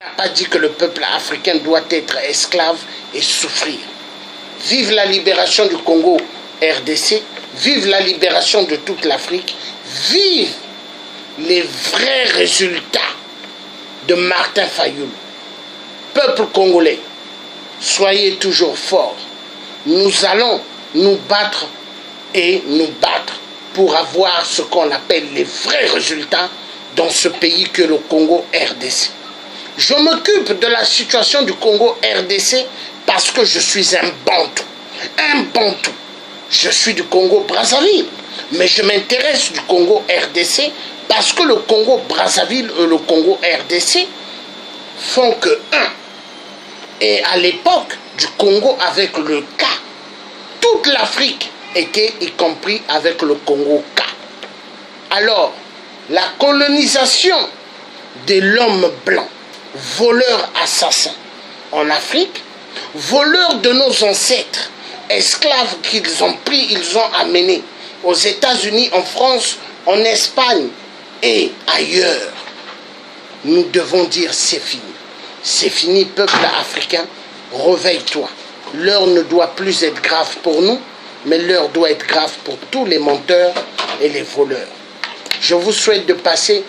n'a pas dit que le peuple africain doit être esclave et souffrir. Vive la libération du Congo RDC, vive la libération de toute l'Afrique, vive les vrais résultats de Martin Fayulu. Peuple congolais, soyez toujours forts. Nous allons nous battre et nous battre pour avoir ce qu'on appelle les vrais résultats dans ce pays que le Congo RDC. Je m'occupe de la situation du Congo RDC parce que je suis un Bantou. Un Bantou. Je suis du Congo Brazzaville, mais je m'intéresse du Congo RDC parce que le Congo Brazzaville et le Congo RDC font que un. Et à l'époque du Congo avec le K, toute l'Afrique était y compris avec le Congo K. Alors, la colonisation de l'homme blanc, voleur assassin en Afrique, voleur de nos ancêtres, esclaves qu'ils ont pris, ils ont amenés aux États-Unis, en France, en Espagne et ailleurs. Nous devons dire c'est fini. C'est fini, peuple africain, réveille-toi. L'heure ne doit plus être grave pour nous, mais l'heure doit être grave pour tous les menteurs et les voleurs. Je vous souhaite de passer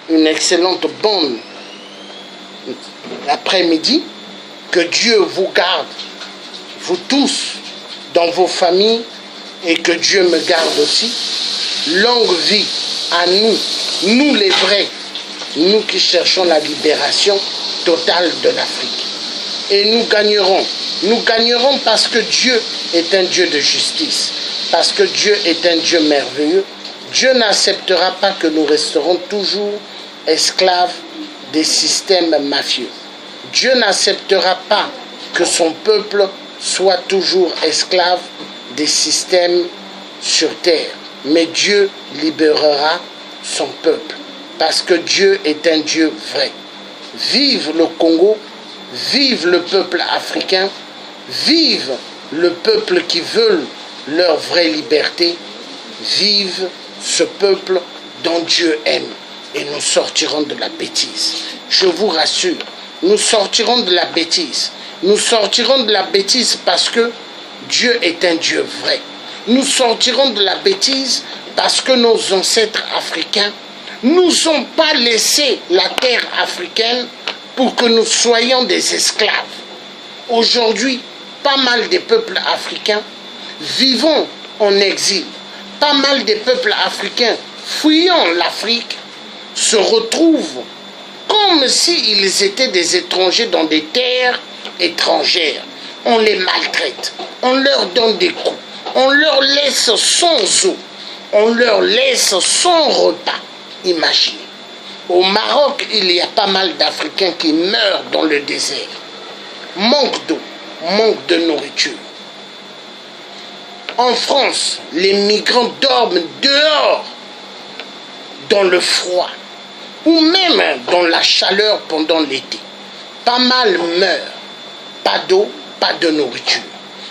une excellente bonne après-midi. Que Dieu vous garde, vous tous, dans vos familles, et que Dieu me garde aussi. Longue vie à nous, nous les vrais, nous qui cherchons la libération totale de l'Afrique. Et nous gagnerons parce que Dieu est un Dieu de justice, parce que Dieu est un Dieu merveilleux. Dieu n'acceptera pas que nous resterons toujours esclaves des systèmes mafieux. Dieu n'acceptera pas que son peuple soit toujours esclave des systèmes sur terre. Mais Dieu libérera son peuple, parce que Dieu est un Dieu vrai. Vive le Congo, vive le peuple africain, vive le peuple qui veut leur vraie liberté, vive ce peuple dont Dieu aime. Et nous sortirons de la bêtise. Je vous rassure, nous sortirons de la bêtise. Nous sortirons de la bêtise parce que Dieu est un Dieu vrai. Nous sortirons de la bêtise parce que nos ancêtres africains nous ont pas laissé la terre africaine pour que nous soyons des esclaves. Aujourd'hui, pas mal de peuples africains vivons en exil. Pas mal de peuples africains fuyant l'Afrique se retrouvent comme s'ils étaient des étrangers dans des terres étrangères. On les maltraite, on leur donne des coups, on leur laisse sans eau, on leur laisse sans repas. Imaginez. Au Maroc, il y a pas mal d'Africains qui meurent dans le désert. Manque d'eau, manque de nourriture. En France, les migrants dorment dehors, dans le froid, ou même dans la chaleur pendant l'été. Pas mal meurent. Pas d'eau, pas de nourriture.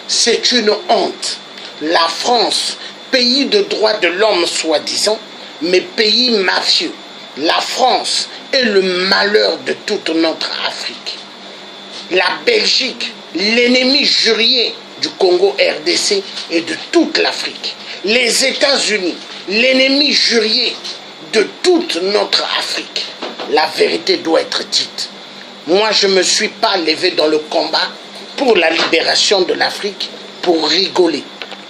C'est une honte. La France, pays de droits de l'homme soi-disant, mais pays mafieux. La France est le malheur de toute notre Afrique. La Belgique, l'ennemi juré du Congo RDC et de toute l'Afrique. Les États-Unis, l'ennemi juré de toute notre Afrique. La vérité doit être dite. Moi, je ne me suis pas levé dans le combat pour la libération de l'Afrique pour rigoler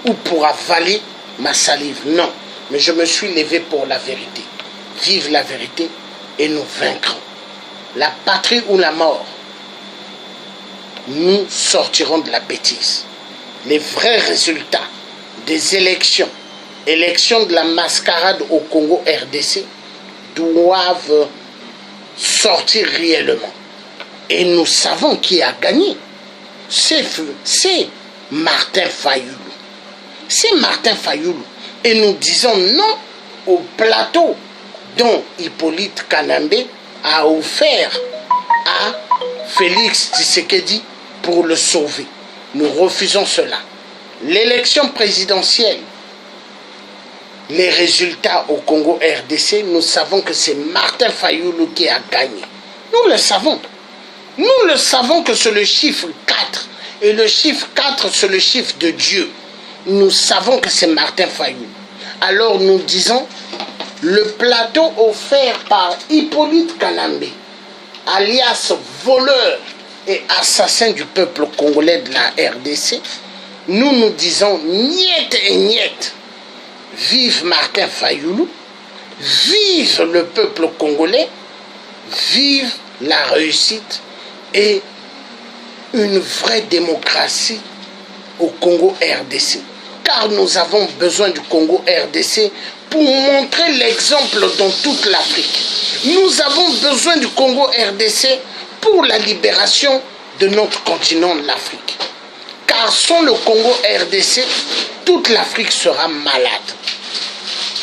ou pour avaler ma salive. Non, mais je me suis levé pour la vérité. Vive la vérité et nous vaincrons. La patrie ou la mort, nous sortirons de la bêtise. Les vrais résultats des élections, élections de la mascarade au Congo RDC, doivent sortir réellement. Et nous savons qui a gagné. C'est Martin Fayulu. C'est Martin Fayulu. Et nous disons non au plateau dont Hippolyte Kanambe a offert à Félix Tshisekedi pour le sauver. Nous refusons cela. L'élection présidentielle, les résultats au Congo RDC, nous savons que c'est Martin Fayulu qui a gagné. Nous le savons. Nous le savons que c'est le chiffre 4. Et le chiffre 4, c'est le chiffre de Dieu. Nous savons que c'est Martin Fayulu. Alors nous disons, le plateau offert par Hippolyte Kanambe, alias voleur et assassin du peuple congolais de la RDC, nous disons niet et niet. Vive Martin Fayulu, vive le peuple congolais, vive la réussite et une vraie démocratie au Congo RDC. Car nous avons besoin du Congo RDC pour montrer l'exemple dans toute l'Afrique. Nous avons besoin du Congo RDC pour la libération de notre continent de l'Afrique. Car sans le Congo RDC, toute l'Afrique sera malade.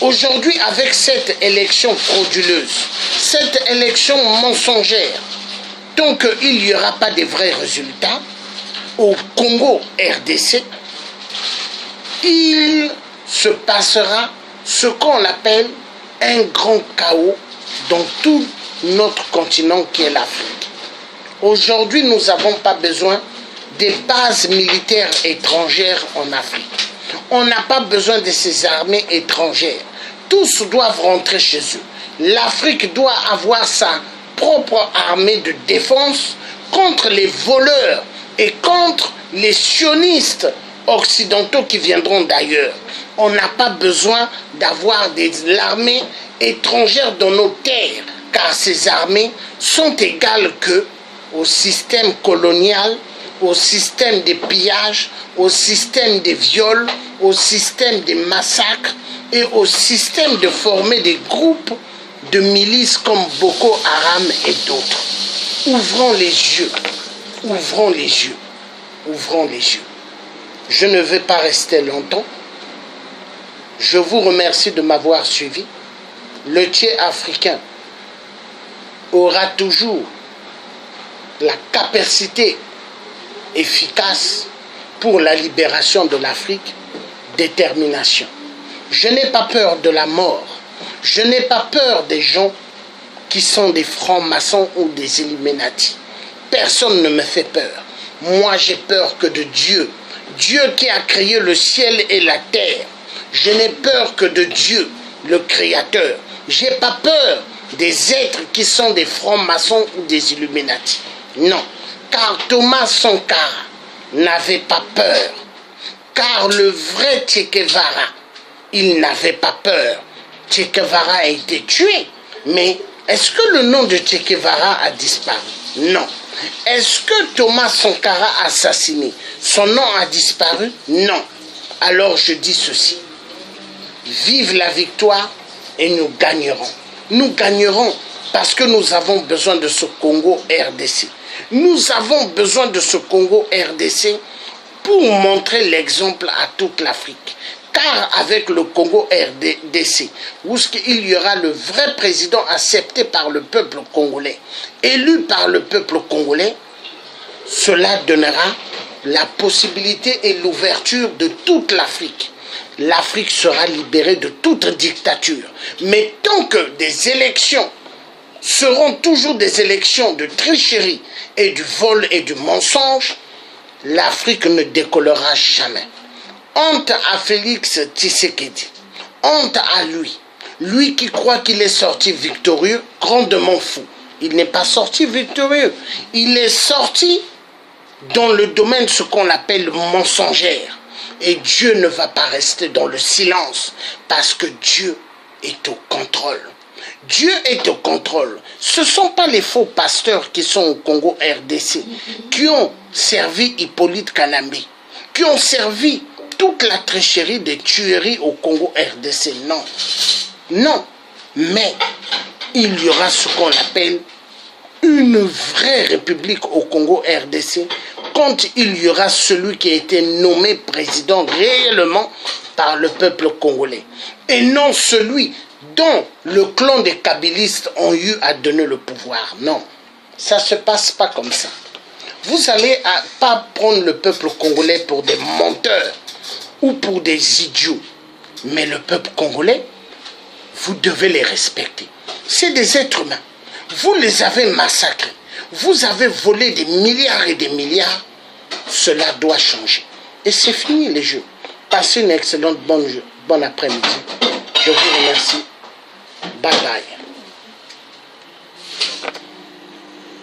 Aujourd'hui, avec cette élection frauduleuse, cette élection mensongère, tant qu'il n'y aura pas de vrais résultats, au Congo RDC, il se passera ce qu'on appelle un grand chaos dans tout notre continent qui est l'Afrique. Aujourd'hui, nous n'avons pas besoin des bases militaires étrangères en Afrique. On n'a pas besoin de ces armées étrangères. Tous doivent rentrer chez eux. L'Afrique doit avoir sa propre armée de défense contre les voleurs et contre les sionistes occidentaux qui viendront d'ailleurs. On n'a pas besoin d'avoir des armées étrangères dans nos terres, car ces armées sont égales au système colonial, au système des pillages, au système des viols, au système des massacres et au système de former des groupes de milices comme Boko Haram et d'autres. Ouvrons les yeux, ouvrons les yeux, ouvrons les yeux. Je ne vais pas rester longtemps. Je vous remercie de m'avoir suivi. Le tiers africain aura toujours la capacité efficace pour la libération de l'Afrique. Détermination. Je n'ai pas peur de la mort. Je n'ai pas peur des gens qui sont des francs-maçons ou des Illuminati. Personne ne me fait peur. Moi, j'ai peur que de Dieu. Dieu qui a créé le ciel et la terre. Je n'ai peur que de Dieu, le Créateur. Je n'ai pas peur des êtres qui sont des francs-maçons ou des Illuminati. Non, car Thomas Sankara n'avait pas peur. Car le vrai Che Guevara, il n'avait pas peur. Che Guevara a été tué. Mais est-ce que le nom de Che Guevara a disparu? Non. Est-ce que Thomas Sankara a assassiné? Son nom a disparu? Non. Alors je dis ceci. Vive la victoire et nous gagnerons. Nous gagnerons parce que nous avons besoin de ce Congo RDC. Nous avons besoin de ce Congo RDC pour montrer l'exemple à toute l'Afrique. Car avec le Congo RDC, où il y aura le vrai président accepté par le peuple congolais, élu par le peuple congolais, cela donnera la possibilité et l'ouverture de toute l'Afrique. L'Afrique sera libérée de toute dictature. Mais tant que des élections seront toujours des élections de tricherie et du vol et du mensonge, l'Afrique ne décollera jamais. Honte à Félix Tshisekedi. Honte à lui. Lui qui croit qu'il est sorti victorieux, grandement fou. Il n'est pas sorti victorieux. Il est sorti dans le domaine de ce qu'on appelle mensongère. Et Dieu ne va pas rester dans le silence parce que Dieu est au contrôle. Dieu est au contrôle. Ce ne sont pas les faux pasteurs qui sont au Congo RDC, qui ont servi Hippolyte Kanambe, qui ont servi toute la tricherie des tueries au Congo RDC. Non. Non. Mais il y aura ce qu'on appelle une vraie république au Congo RDC quand il y aura celui qui a été nommé président réellement par le peuple congolais et non celui dont le clan des kabylistes ont eu à donner le pouvoir. Non, ça ne se passe pas comme ça. Vous n'allez pas prendre le peuple congolais pour des menteurs ou pour des idiots, mais le peuple congolais, vous devez les respecter. C'est des êtres humains. Vous les avez massacrés. vous avez volé des milliards et des milliards, cela doit changer. Et c'est fini les jeux. Passez une excellente bonne après-midi. Je vous remercie. Bye bye.